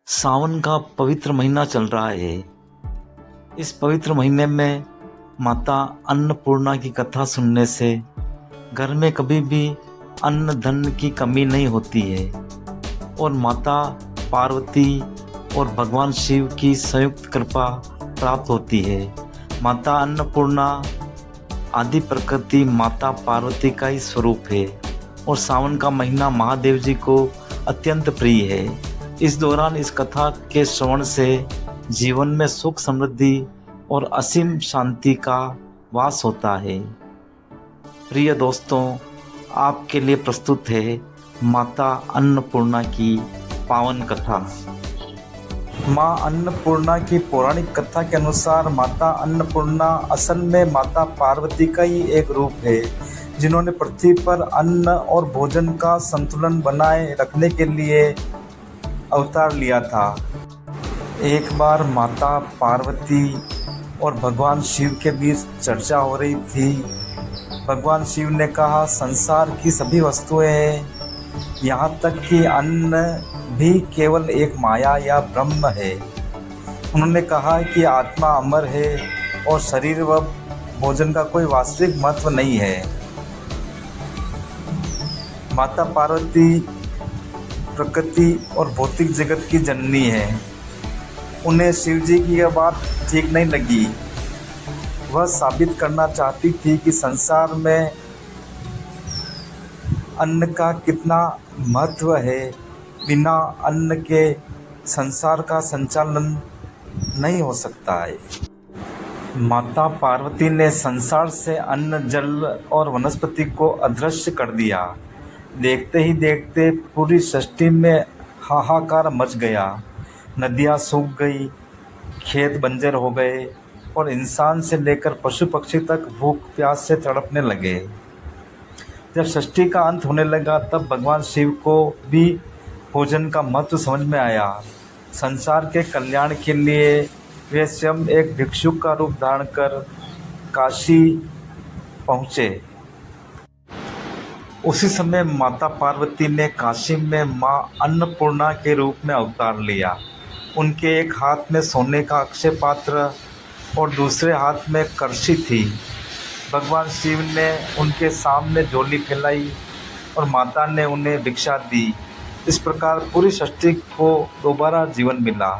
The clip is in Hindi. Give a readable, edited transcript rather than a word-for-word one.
सावन का पवित्र महीना चल रहा है। इस पवित्र महीने में माता अन्नपूर्णा की कथा सुनने से घर में कभी भी अन्न धन की कमी नहीं होती है और माता पार्वती और भगवान शिव की संयुक्त कृपा प्राप्त होती है। माता अन्नपूर्णा आदि प्रकृति माता पार्वती का ही स्वरूप है और सावन का महीना महादेव जी को अत्यंत प्रिय है। इस दौरान इस कथा के श्रवण से जीवन में सुख समृद्धि और असीम शांति का वास होता है। प्रिय दोस्तों, आपके लिए प्रस्तुत है माता अन्नपूर्णा की पावन कथा। माँ अन्नपूर्णा की पौराणिक कथा के अनुसार माता अन्नपूर्णा असल में माता पार्वती का ही एक रूप है, जिन्होंने पृथ्वी पर अन्न और भोजन का संतुलन बनाए रखने के लिए अवतार लिया था। एक बार माता पार्वती और भगवान शिव के बीच चर्चा हो रही थी। भगवान शिव ने कहा, संसार की सभी वस्तुएं हैं, यहाँ तक कि अन्न भी केवल एक माया या ब्रह्म है। उन्होंने कहा कि आत्मा अमर है और शरीर व भोजन का कोई वास्तविक महत्व नहीं है। माता पार्वती प्रकृति और भौतिक जगत की जननी है। उन्हें शिव जी की यह बात ठीक नहीं लगी। वह साबित करना चाहती थी कि संसार में अन्न का कितना महत्व है। बिना अन्न के संसार का संचालन नहीं हो सकता है। माता पार्वती ने संसार से अन्न, जल और वनस्पति को अदृश्य कर दिया। देखते ही देखते पूरी सृष्टि में हाहाकार मच गया। नदियाँ सूख गई, खेत बंजर हो गए और इंसान से लेकर पशु पक्षी तक भूख प्यास से तड़पने लगे। जब सृष्टि का अंत होने लगा तब भगवान शिव को भी भोजन का महत्व समझ में आया। संसार के कल्याण के लिए वे स्वयं एक भिक्षुक का रूप धारण कर काशी पहुँचे। उसी समय माता पार्वती ने काशी में माँ अन्नपूर्णा के रूप में अवतार लिया। उनके एक हाथ में सोने का अक्षय पात्र और दूसरे हाथ में कलशी थी। भगवान शिव ने उनके सामने झोली फैलाई और माता ने उन्हें भिक्षा दी। इस प्रकार पूरी सृष्टि को दोबारा जीवन मिला।